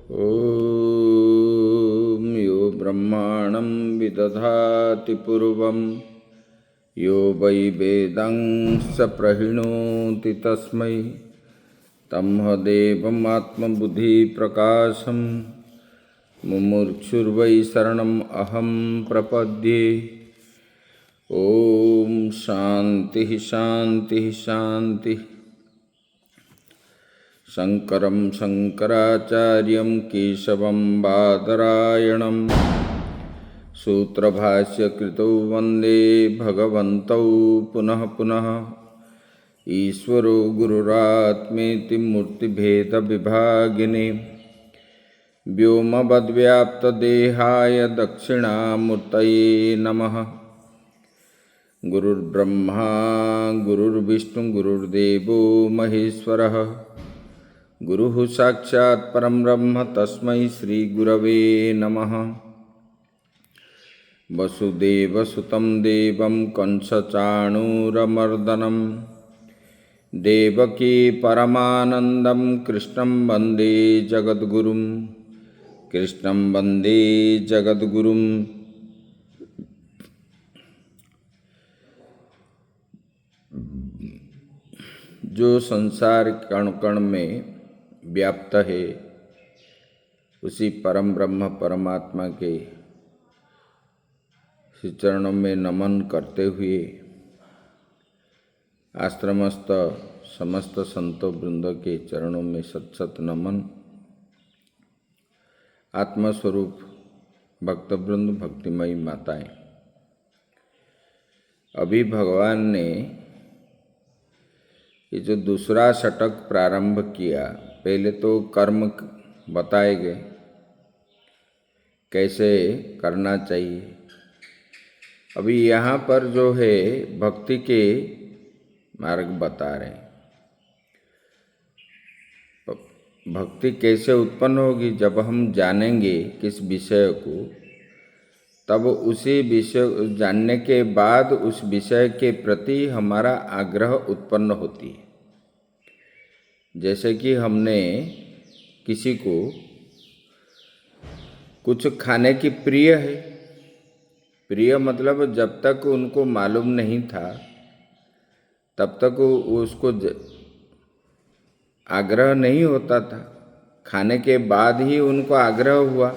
ॐ यो ब्रह्माणं विदधाति पूर्वं यो वै वेदांश्च प्रहिणोति तस्मै तमहदेवमात्मबुद्धिप्रकाशं मुमुक्षुर्वै शरणम् अहं प्रपद्ये। ॐ शान्तिः शान्तिः शान्तिः। शङ्करं शङ्कराचार्यं केशवं बादरायणं सूत्रभाष्यकृतौ वन्दे भगवन्तौ पुनः पुनः। ईश्वरो गुरुरात्मेति मूर्तिभेदविभागिने व्योमवद्व्याप्तदेहाय दक्षिणामूर्तये नमः। गुरुर्ब्रह्मा गुरुर्विष्णु गुरुर्देवो महेश्वरः गुरुः साक्षात् परं ब्रह्म तस्मै श्रीगुरवे नमः। वसुदेवसुतं देवं कंसचाणूरमर्दनं देवकी परमानन्दं कृष्णं वन्दे जगद्गुरुं कृष्णं वन्दे जगद्गुरुं। जो संसार कण कण में व्याप्त है उसी परम ब्रह्म परमात्मा के श्री चरणों में नमन करते हुए आश्रमस्थ समस्त संतों वृंद के चरणों में सत सत नमन। आत्मस्वरूप भक्तवृंद भक्तिमयी माताएं, अभी भगवान ने ये जो दूसरा षटक प्रारंभ किया, पहले तो कर्म बताए गए कैसे करना चाहिए। अभी यहाँ पर जो है भक्ति के मार्ग बता रहे हैं। भक्ति कैसे उत्पन्न होगी? जब हम जानेंगे किस विषय को, तब उसी विषय जानने के बाद उस विषय के प्रति हमारा आग्रह उत्पन्न होती है। जैसे कि हमने किसी को कुछ खाने की प्रिय है, प्रिय मतलब जब तक उनको मालूम नहीं था तब तक उसको आग्रह नहीं होता था, खाने के बाद ही उनको आग्रह हुआ।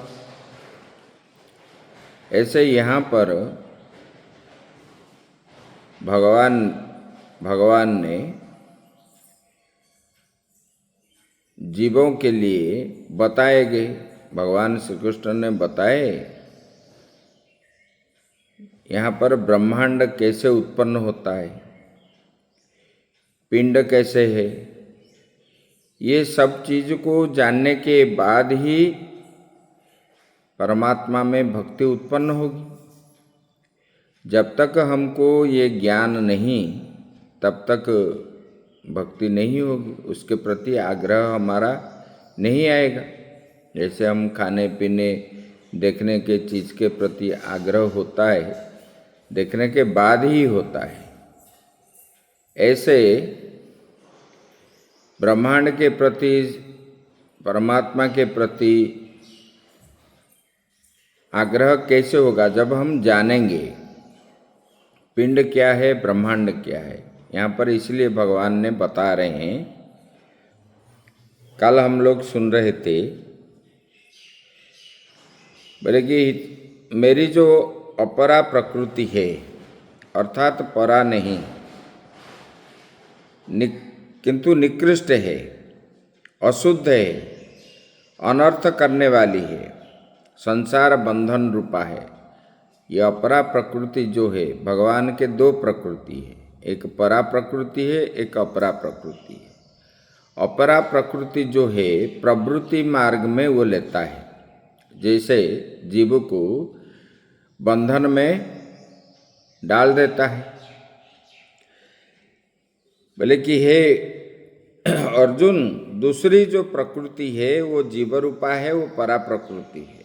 ऐसे यहाँ पर भगवान ने जीवों के लिए बताए गए, भगवान श्री कृष्ण ने बताए यहाँ पर ब्रह्मांड कैसे उत्पन्न होता है, पिंड कैसे है, ये सब चीज को जानने के बाद ही परमात्मा में भक्ति उत्पन्न होगी। जब तक हमको ये ज्ञान नहीं तब तक भक्ति नहीं होगी, उसके प्रति आग्रह हमारा नहीं आएगा। जैसे हम खाने पीने देखने के चीज़ के प्रति आग्रह होता है, देखने के बाद ही होता है, ऐसे ब्रह्मांड के प्रति परमात्मा के प्रति आग्रह कैसे होगा? जब हम जानेंगे पिंड क्या है, ब्रह्मांड क्या है। यहाँ पर इसलिए भगवान ने बता रहे हैं, कल हम लोग सुन रहे थे, बोले कि मेरी जो अपरा प्रकृति है, अर्थात परा नहीं किंतु निकृष्ट है, अशुद्ध है, अनर्थ करने वाली है, संसार बंधन रूपा है। यह अपरा प्रकृति जो है, भगवान के दो प्रकृति है, एक परा प्रकृति है, एक अपरा प्रकृति है। अपरा प्रकृति जो है प्रवृत्ति मार्ग में वो लेता है, जैसे जीव को बंधन में डाल देता है। बोले कि हे अर्जुन, दूसरी जो प्रकृति है वो जीव रूपा है, वो परा प्रकृति है।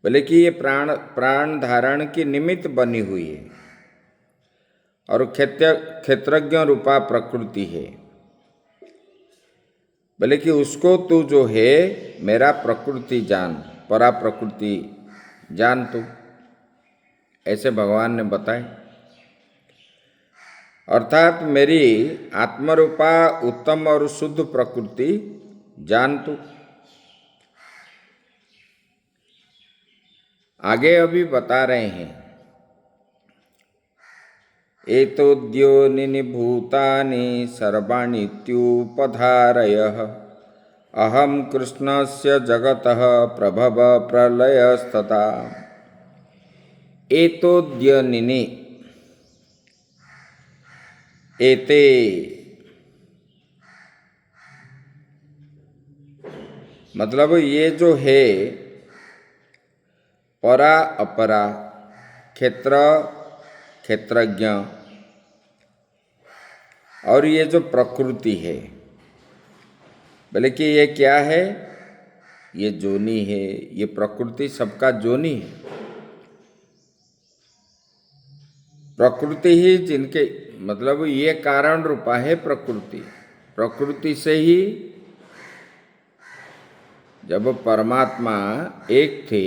बोले कि ये प्राण धारण की निमित्त बनी हुई है और क्षेत्रज्ञ रूपा प्रकृति है। बोले कि उसको तू जो है मेरा प्रकृति जान, परा प्रकृति जान तू, ऐसे भगवान ने बताए। अर्थात मेरी आत्मरूपा उत्तम और शुद्ध प्रकृति जान तू। आगे अभी बता रहे हैं, एतोद्योनिनि भूतानि सर्वाणीत्युपधारयः अहं कृष्णस्य जगतः प्रभव प्रलयस्तथा। एतोद्योनिनि, एते मतलब ये जो है परा अपरा, क्षेत्र क्षेत्रज्ञ, और ये जो प्रकृति है, बोले कि ये क्या है, ये जोनी है, ये प्रकृति सबका जोनी है। प्रकृति ही जिनके मतलब ये कारण रूपा है प्रकृति। प्रकृति से ही जब परमात्मा एक थे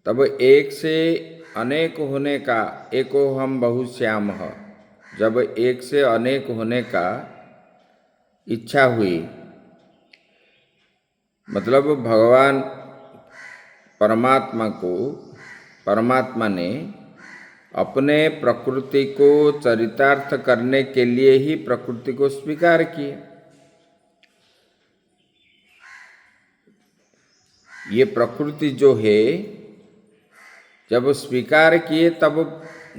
तब एक से अनेक होने का, एको हम बहुश्यामः, जब एक से अनेक होने का इच्छा हुई, मतलब भगवान परमात्मा ने अपने प्रकृति को चरितार्थ करने के लिए ही प्रकृति को स्वीकार किया। ये प्रकृति जो है जब स्वीकार किए तब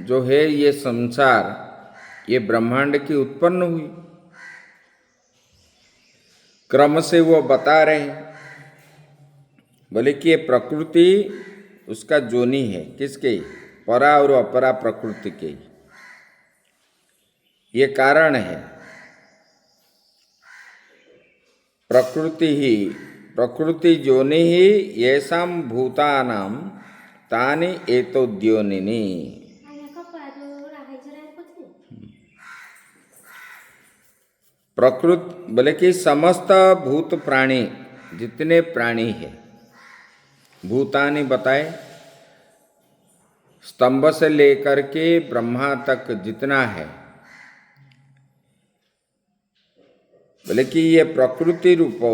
जो है ये संसार, ये ब्रह्मांड की उत्पन्न हुई। क्रम से वो बता रहे हैं, बोले कि ये प्रकृति उसका जोनी है, किसके, परा और अपरा प्रकृति के, ये कारण है। प्रकृति जोनि ही येषां भूतानां तानि एतोद्योनिनि। प्रकृति बोले कि समस्त भूत प्राणी, जितने प्राणी है, भूतानि बताए, स्तंभ से लेकर के ब्रह्मा तक जितना है, बोले कि ये प्रकृति रूपो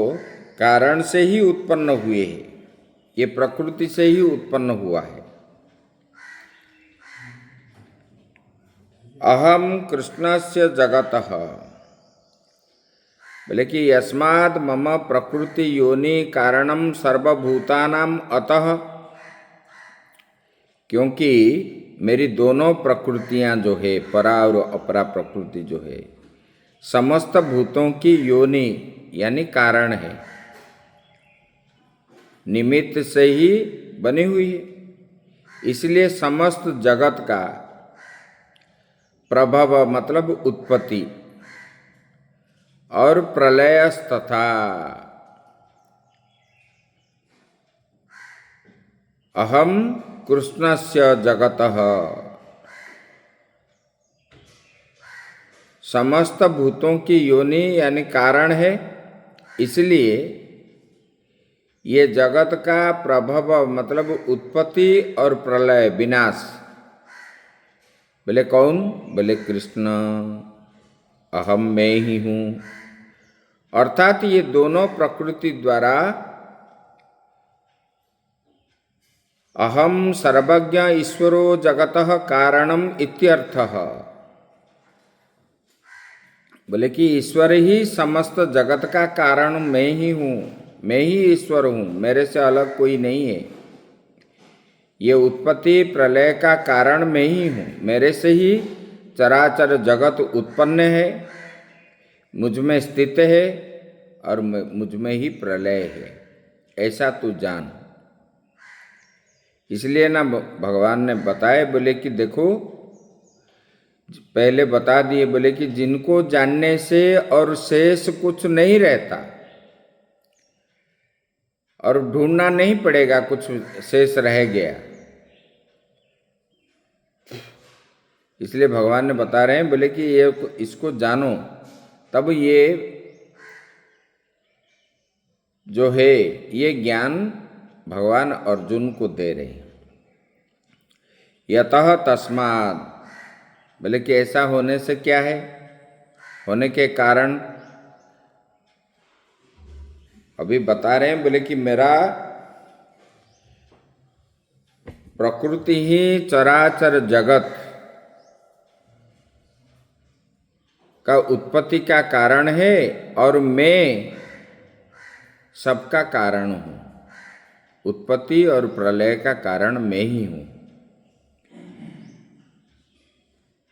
कारण से ही उत्पन्न हुए हैं, ये प्रकृति से ही उत्पन्न हुआ है। अहम कृष्णस्य जगतः, बोले कि यस्माद् मम प्रकृति योनि कारणम सर्वभूतानाम अतः, क्योंकि मेरी दोनों प्रकृतियां जो है, परा और अपरा प्रकृति जो है, समस्त भूतों की योनि यानी कारण है, निमित्त से ही बनी हुई है। इसलिए समस्त जगत का प्रभव मतलब उत्पत्ति और प्रलयस्तथा, अहम कृष्णस्य जगतः, समस्त भूतों की योनि यानी कारण है, इसलिए ये जगत का प्रभव मतलब उत्पत्ति और प्रलय विनाश। बोले कौन, बोले कृष्ण, अहम मैं ही हूँ। अर्थात ये दोनों प्रकृति द्वारा अहम सर्वज्ञ ईश्वरो जगतः कारणम इत्यर्थः, बोले कि ईश्वर ही समस्त जगत का कारण मैं ही हूँ, मैं ही ईश्वर हूँ, मेरे से अलग कोई नहीं है। ये उत्पत्ति प्रलय का कारण मैं ही हूँ, मेरे से ही चराचर जगत उत्पन्न है, मुझ में स्थित है और मुझ में ही प्रलय है, ऐसा तू जान। इसलिए ना भगवान ने बताए, बोले कि देखो, पहले बता दिए, बोले कि जिनको जानने से और शेष कुछ नहीं रहता और ढूंढना नहीं पड़ेगा कुछ शेष रह गया। इसलिए भगवान ने बता रहे हैं, बोले कि ये इसको जानो तब ये जो है ये ज्ञान भगवान अर्जुन को दे रहे हैं। यतः तस्मात्, बोले कि ऐसा होने से क्या है, होने के कारण अभी बता रहे हैं। बोले कि मेरा प्रकृति ही चराचर जगत का उत्पत्ति का कारण है और मैं सबका कारण हूँ। उत्पत्ति और प्रलय का कारण मैं ही हूँ।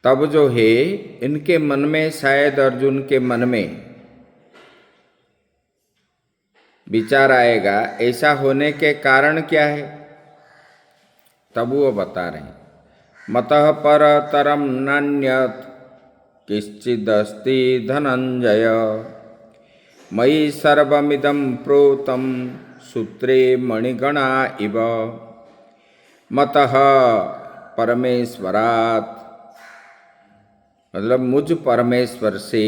तब जो है इनके मन में, शायद अर्जुन के मन में विचार आएगा ऐसा होने के कारण क्या है। तब वो बता रहे हैं, मतः परतरम नान्यत् किश्चिदस्ति धनंजय मयि सर्वमिदं प्रोतं सूत्रे मणिगणा इव। मतः परमेश्वरात्, मतलब मुझ परमेश्वर से,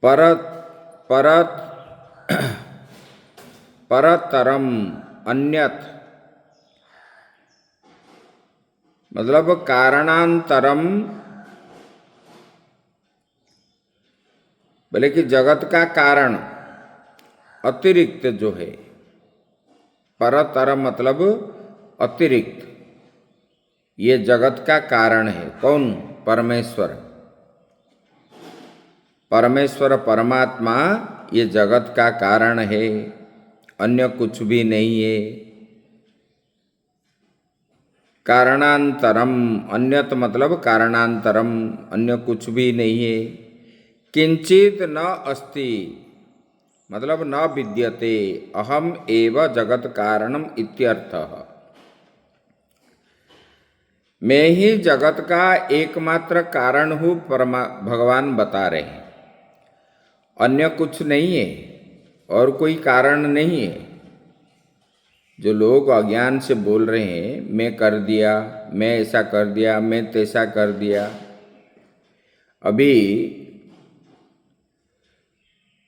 परत परत परतरम अन्यत, मतलब कारणांतरम, बोले कि जगत का कारण अतिरिक्त जो है, परतरम मतलब अतिरिक्त, ये जगत का कारण है। कौन? परमेश्वर। परमेश्वर परमात्मा ये जगत का कारण है, अन्य कुछ भी नहीं है। कारणांतरम, अन्यत मतलब कारणांतरम, अन्य कुछ भी नहीं है। किंचित न अस्ति, मतलब न विद्यते, अहम एव जगत कारणम इत्यर्थः। मैं ही जगत का एकमात्र कारण हूँ, भगवान बता रहे हैं। अन्य कुछ नहीं है और कोई कारण नहीं है। जो लोग अज्ञान से बोल रहे हैं, मैं कर दिया, मैं ऐसा कर दिया, मैं तैसा कर दिया, अभी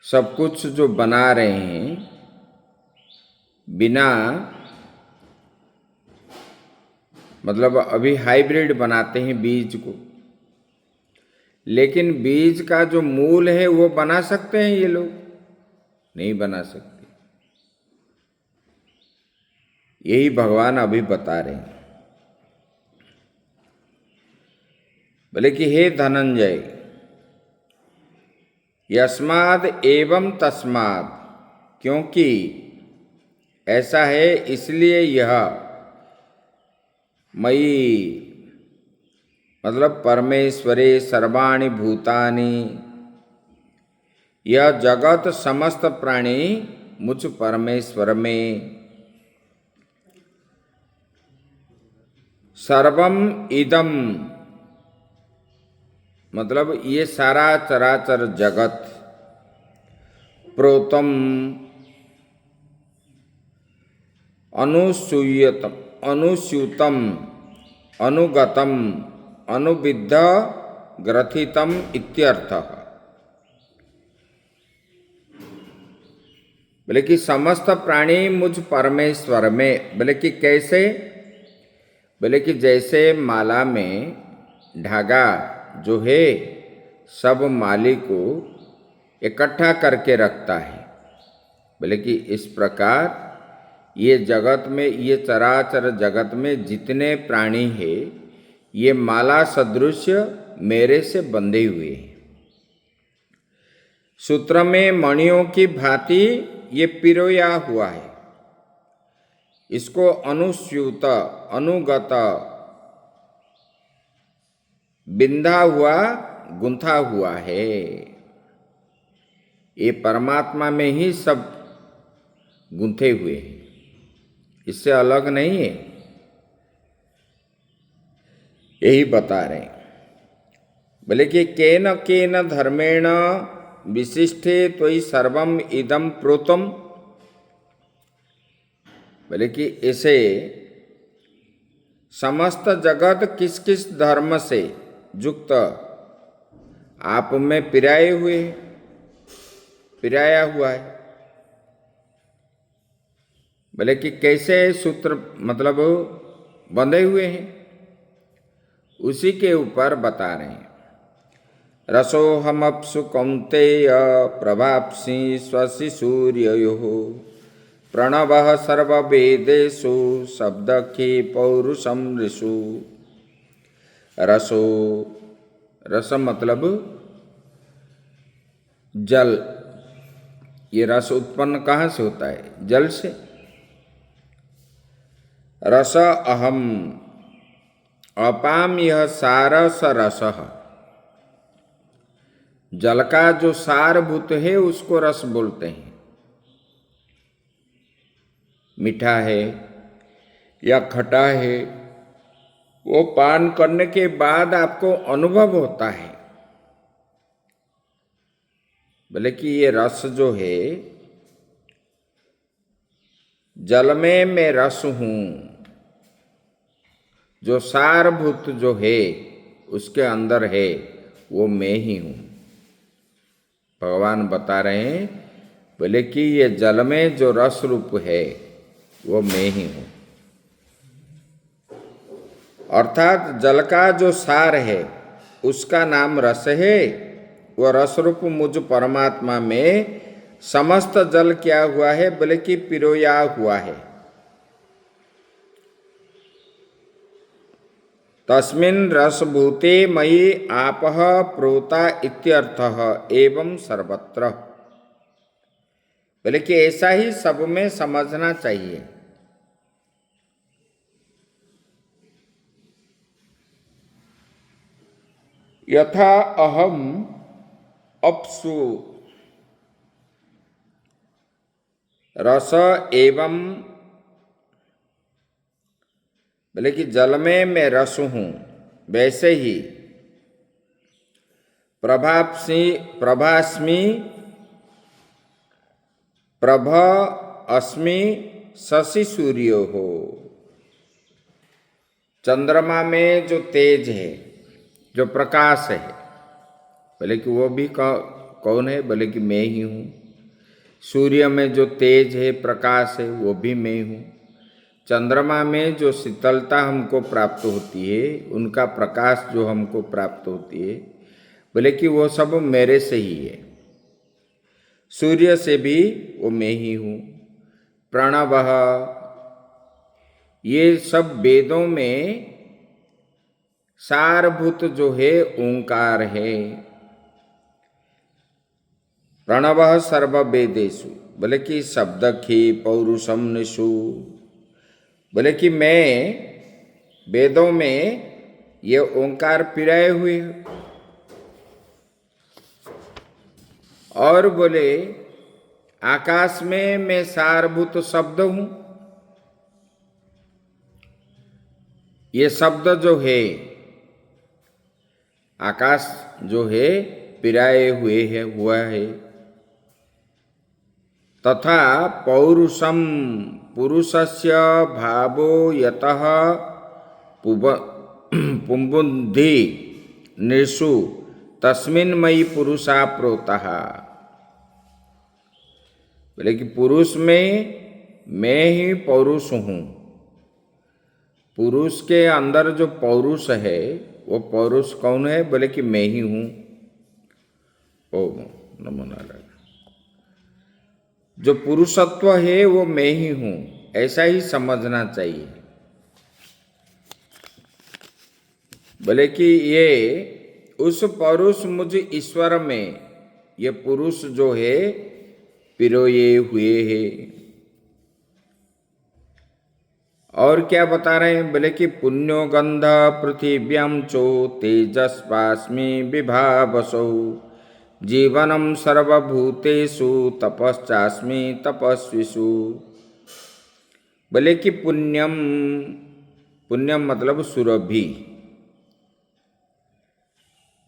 सब कुछ जो बना रहे हैं बिना, मतलब अभी हाइब्रिड बनाते हैं बीज को, लेकिन बीज का जो मूल है वो बना सकते हैं ये लोग? नहीं बना सकते। यही भगवान अभी बता रहे हैं। बोले कि हे धनंजय, यस्माद एवं तस्माद, क्योंकि ऐसा है इसलिए यह, मयि मतलब परमेश्वरे सर्वाणि भूतानि, यह जगत समस्त प्राणी मुझ परमेश्वर में, सर्वम इदम मतलब ये सारा चराचर जगत, प्रोतम अनुसूयतम अनुस्यूतम अनुगतम अनुविद्ध ग्रथितम इत्यर्थः। बोले कि समस्त प्राणी मुझ परमेश्वर में। बोले कि कैसे? बोले कि जैसे माला में धागा जो है सब माली को इकट्ठा करके रखता है, बोले कि इस प्रकार ये जगत में, ये चराचर जगत में जितने प्राणी हैं ये माला सदृश मेरे से बंधे हुए हैं। सूत्र में मणियों की भांति ये पिरोया हुआ है, इसको अनुस्यूत अनुगत बिंधा हुआ गुंथा हुआ है। ये परमात्मा में ही सब गुंथे हुए हैं, इससे अलग नहीं है। यही बता रहे हैं। बोले कि केन केन धर्मेण विशिष्टे त्वयि सर्वम इदम प्रोतम। बोले कि ऐसे समस्त जगत किस किस धर्म से युक्त आप में पिराए हुए, पिराया हुआ है। बोले कि कैसे सूत्र मतलब बंधे हुए हैं, उसी के ऊपर बता रहे हैं। रसोहमप्सु कौन्तेय प्रभाप्सि स्वसि सूर्ययोः प्रणवः सर्ववेदेषु शब्दखे पौरुषं ऋषु। रसो, रस मतलब जल। ये रस उत्पन्न कहाँ से होता है? जल से। रस अहम अपाम यह सारस रसः। जल का जो सारभूत है उसको रस बोलते हैं। मीठा है या खटा है, वो पान करने के बाद आपको अनुभव होता है। बोले कि ये रस जो है, जल में मैं रस हूं, जो सारभूत जो है उसके अंदर है, वो मैं ही हूं। भगवान बता रहे हैं, बोले कि ये जल में जो रस रूप है वो मैं ही हूं। अर्थात जल का जो सार है उसका नाम रस है। वह रस रूप मुझ परमात्मा में समस्त जल क्या हुआ है? बोले कि पिरोया हुआ है। तस्मिन् रसभूते मयि आपः प्रोता इत्यर्थः एवं सर्वत्र। बोले कि ऐसा ही सब में समझना चाहिए। यथा अहम अप्सु रस एवं, बोले कि जल में मैं रस हूं, वैसे ही प्रभास्मि प्रभ अस्मि शशि सूर्यो हो। चंद्रमा में जो तेज है, जो प्रकाश है, बोले कि वो भी कौन है? बोले कि मैं ही हूं। सूर्य में जो तेज है, प्रकाश है, वो भी मैं हूं। चंद्रमा में जो शीतलता हमको प्राप्त होती है, उनका प्रकाश जो हमको प्राप्त होती है, बोले कि वो सब मेरे से ही है। सूर्य से भी वो मैं ही हूं। प्रणवः, ये सब वेदों में सारभूत जो है ओंकार है। प्रणवः सर्ववेदेषु, बोले कि शब्दखे पौरुषम निषु। बोले कि मैं वेदों में ये ओंकार पिराए हुए। और बोले आकाश में मैं सारभूत शब्द हूं। ये शब्द जो है, आकाश जो है पिराए हुए है, हुआ है। तथा पौरुषम पुरुषस्य भावो यतः पुंबुद्धि नृषु तस्मिन् मयि पुरुषा प्रोतः। बोले कि पुरुष में मैं ही पौरुष हूं। पुरुष के अंदर जो पौरुष है, वो पौरुष कौन है? बोले कि मैं ही हूं। ओम नमो नारायण। जो पुरुषत्व है वो मैं ही हूं, ऐसा ही समझना चाहिए। बोले कि ये उस पौरुष मुझ ईश्वर में, ये पुरुष जो है पिरोए हुए है। और क्या बता रहे हैं? बोले कि पुण्यो गंध पृथिव्याम चो तेजस्वास्मि विभावसौ जीवनम सर्वभूतेषु तपश्चास्मि तपस्विषु। बोले कि पुण्यम, पुण्यम मतलब सुरभि।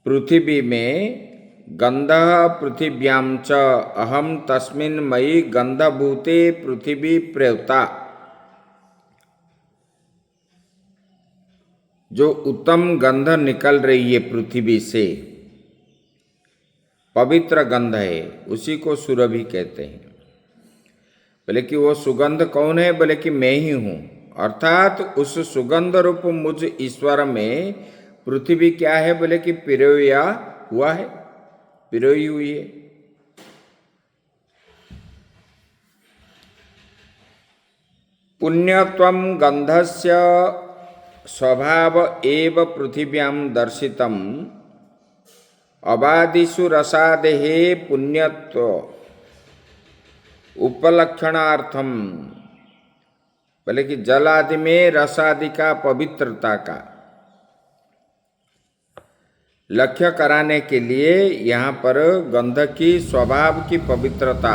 पृथ्वी में गंध पृथिव्याम च अहम तस्मिन् मयि गंधभूते पृथ्वी प्रेवता। जो उत्तम गंध निकल रही है पृथ्वी से, पवित्र गंध है, उसी को सुरभि कहते हैं। बोले कि वो सुगंध कौन है? बोले कि मैं ही हूँ। अर्थात उस सुगंध रूप मुझ ईश्वर में पृथ्वी क्या है? बोले कि पिरोया हुआ है, पिरोई हुई है। पुण्यत्वं गंधस्य स्वभाव एव पृथिव्यां दर्शितम् अबादिषु रसादेहे पुण्यत्व उपलक्षणार्थम। बोले कि जल आदि में रस आदि का पवित्रता का लक्ष्य कराने के लिए यहाँ पर गंध की स्वभाव की पवित्रता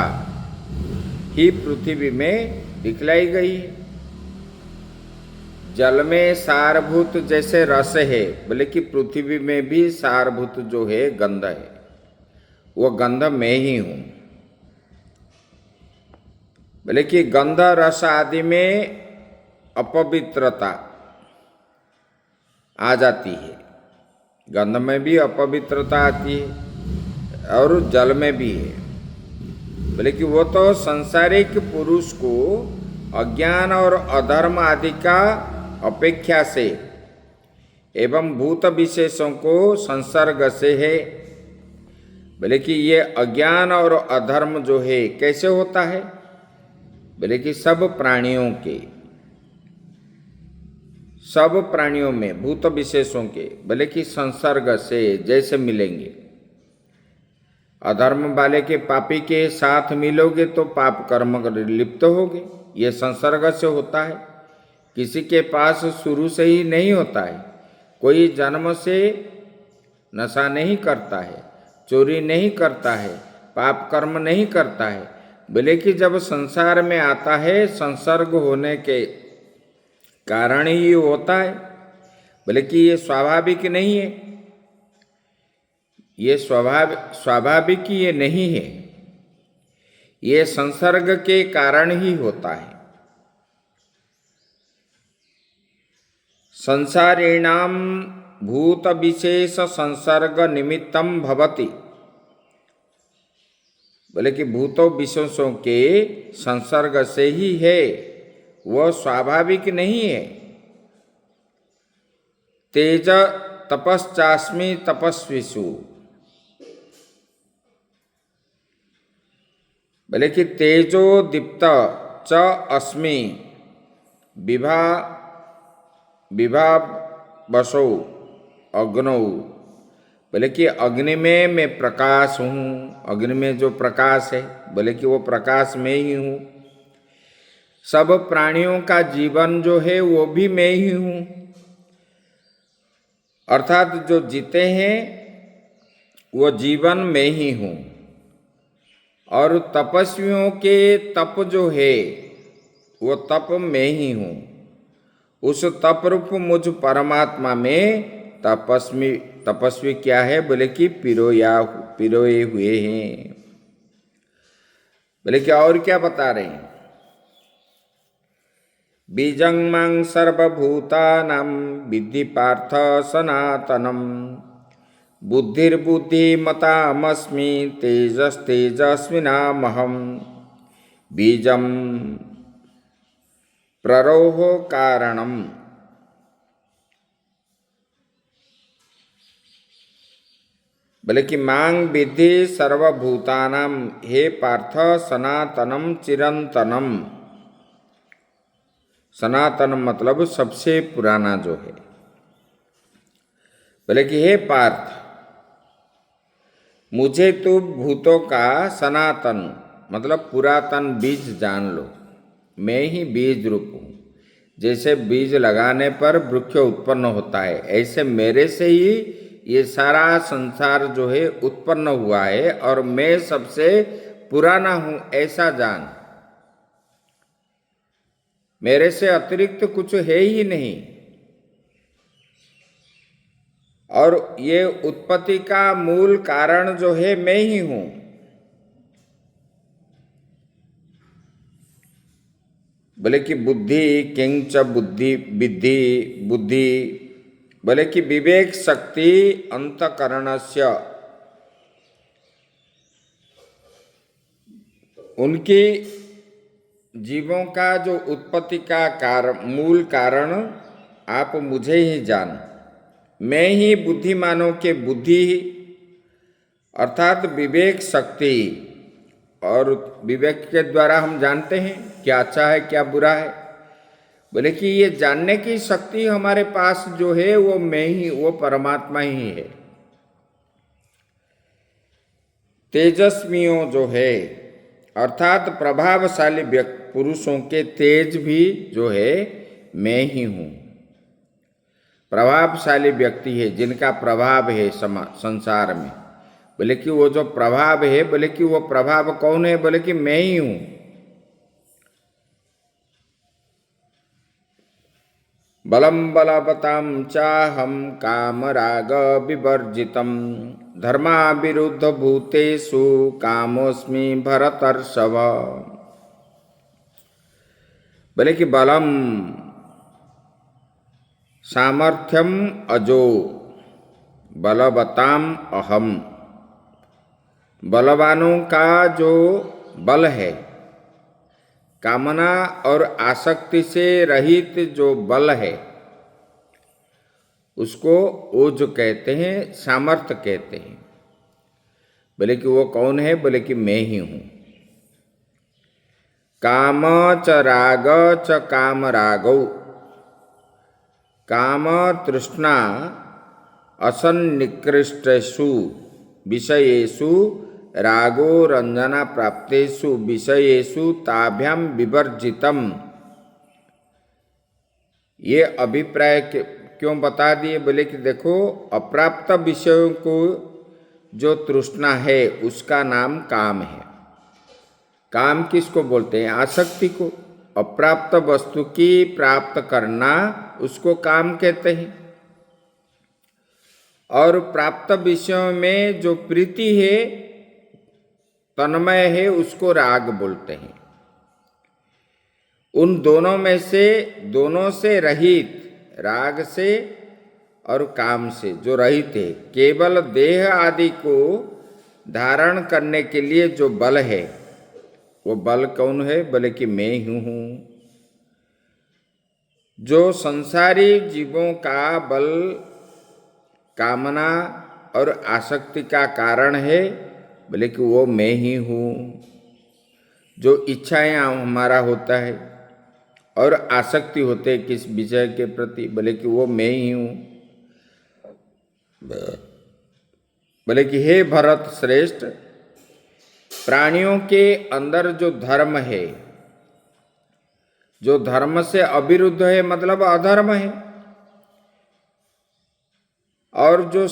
ही पृथ्वी में दिखलाई गई है। जल में सारभूत जैसे रस है, बोले कि पृथ्वी में भी सारभूत जो है गंध है, वो गंध मैं ही हूँ। बोले कि गंध रस आदि में अपवित्रता आ जाती है, गंध में भी अपवित्रता आती है और जल में भी है। बोले कि वो तो संसारिक पुरुष को अज्ञान और अधर्म आदि का अपेक्षा से एवं भूत विशेषों को संसर्ग से है। बोले कि ये अज्ञान और अधर्म जो है कैसे होता है? बोले कि सब प्राणियों में भूत विशेषों के, बोले कि संसर्ग से जैसे मिलेंगे। अधर्म वाले के पापी के साथ मिलोगे तो पाप कर्म लिप्त होगे, ये संसर्ग से होता है। किसी के पास शुरू से ही नहीं होता है, कोई जन्म से नशा नहीं करता है, चोरी नहीं करता है, पाप कर्म नहीं करता है। बोले कि जब संसार में आता है संसर्ग होने के कारण ही होता है। बोले कि ये स्वाभाविक नहीं है, ये स्वाभाविक ये नहीं है, ये संसर्ग के कारण ही होता है। संसारिणाम भूत विशेष संसर्ग निमित्तम भवति। बोले कि भूतों विशेषों के संसर्ग से ही है, वह स्वाभाविक नहीं है। तेज तपश्चास्मि तपस्विषु। बोले कि तेजो दीप्त च अस्मि विभा बसौ अग्नौ। बोले कि अग्नि में मैं प्रकाश हूँ, अग्नि में जो प्रकाश है, बोले कि वो प्रकाश में ही हूँ। सब प्राणियों का जीवन जो है वो भी मैं ही हूँ, अर्थात जो जीते हैं वो जीवन में ही हूँ। और तपस्वियों के तप जो है वो तप में ही हूँ। उस तप रूप मुझ परमात्मा में तपस्वी क्या है? बोले कि पिरोए हुए हैं। बोले कि और क्या बता रहे हैं? बीजं मां सर्वभूतानां विद्धि पार्थ सनातनम् बुद्धिर्बुद्धिमतामस्मि तेजस्तेजस्विनामहम् बीजं प्ररोह कारणम्। बोले कि मांग विद्धि सर्वभूतानां, हे पार्थ सनातनम चिरंतनम। सनातन मतलब सबसे पुराना जो है। बोले कि हे पार्थ, मुझे तो भूतों का सनातन मतलब पुरातन बीज जान लो, मैं ही बीज रूप हूँ। जैसे बीज लगाने पर वृक्ष उत्पन्न होता है, ऐसे मेरे से ही ये सारा संसार जो है उत्पन्न हुआ है और मैं सबसे पुराना हूँ, ऐसा जान। मेरे से अतिरिक्त कुछ है ही नहीं, और ये उत्पत्ति का मूल कारण जो है मैं ही हूँ। बोले कि बुद्धि किंच बुद्धि विद्धि बुद्धि। बोले कि विवेक शक्ति अंतकरणस्य उनकी जीवों का जो उत्पत्ति का मूल कारण आप मुझे ही जान, मैं ही बुद्धिमानों के बुद्धि अर्थात विवेक शक्ति, और विवेक के द्वारा हम जानते हैं क्या अच्छा है क्या बुरा है। बोले कि ये जानने की शक्ति हमारे पास जो है वो मैं ही, वो परमात्मा ही है। तेजस्वियों जो है अर्थात प्रभावशाली पुरुषों के तेज भी जो है मैं ही हूँ। प्रभावशाली व्यक्ति है जिनका प्रभाव है संसार में, बोले कि वो जो प्रभाव है, बोले कि वो प्रभाव कौन है, बोले कि मैं ही हूँ। बलम बलवतां चाहम कामराग विवर्जितम धर्मा विरुद्ध भूतेषु कामोस्मि भरतर्षभ। बोले कि बलम सामर्थ्यम अजो बलवताम अहम, बलवानों का जो बल है, कामना और आसक्ति से रहित जो बल है उसको ओज कहते हैं, सामर्थ्य कहते हैं। बोले कि वो कौन है, बोले कि मैं ही हूँ। काम च राग च काम रागौ, काम तृष्णा असन्निकृष्टेषु विषयेषु रागो रंजना प्राप्तेषु विषयेषु ताभ्याम विवर्जितम। ये अभिप्राय क्यों बता दिए, बोले कि देखो अप्राप्त विषयों को जो तृष्णा है उसका नाम काम है। काम किसको बोलते हैं, आसक्ति को। अप्राप्त वस्तु की प्राप्त करना उसको काम कहते हैं, और प्राप्त विषयों में जो प्रीति है, तन्मय है, उसको राग बोलते हैं। उन दोनों में से, दोनों से रहित, राग से और काम से जो रहित है, केवल देह आदि को धारण करने के लिए जो बल है, वो बल कौन है, बोले कि मैं ही हूँ। जो संसारी जीवों का बल कामना और आसक्ति का कारण है, बोले कि वो मैं ही हूँ। जो इच्छाएं हमारा होता है और आसक्ति होते हैं किस विषय के प्रति, बोले कि वो मैं ही हूँ। बोले कि हे भरत श्रेष्ठ, प्राणियों के अंदर जो धर्म है, जो धर्म से अविरुद्ध है मतलब अधर्म है, और जो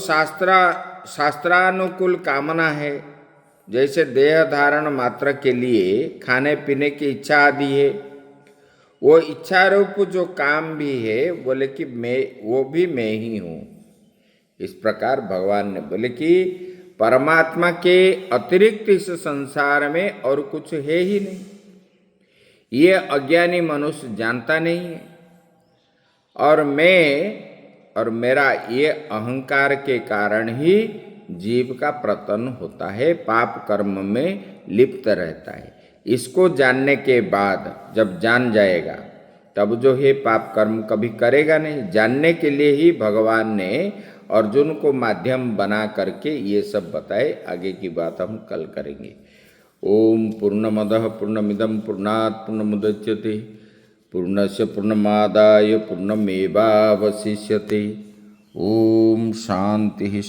शास्त्रानुकूल कामना है, जैसे देह धारण मात्र के लिए खाने पीने की इच्छा आदि है, वो इच्छा रूप जो काम भी है, बोले कि मैं, वो भी मैं ही हूँ। इस प्रकार भगवान ने बोले कि परमात्मा के अतिरिक्त इस संसार में और कुछ है ही नहीं। ये अज्ञानी मनुष्य जानता नहीं है, और मैं और मेरा ये अहंकार के कारण ही जीव का पतन होता है, पाप कर्म में लिप्त रहता है। इसको जानने के बाद जब जान जाएगा तब जो है पाप कर्म कभी करेगा नहीं। जानने के लिए ही भगवान ने अर्जुन को माध्यम बना करके ये सब बताए। आगे की बात हम कल करेंगे। ओम पूर्णमदः पूर्णमिदं पूर्णात् पूर्णमुदच्यते पूर्णस्य पूर्णमादाय पूर्णमेवावशिष्यते। ओम शांति शांति।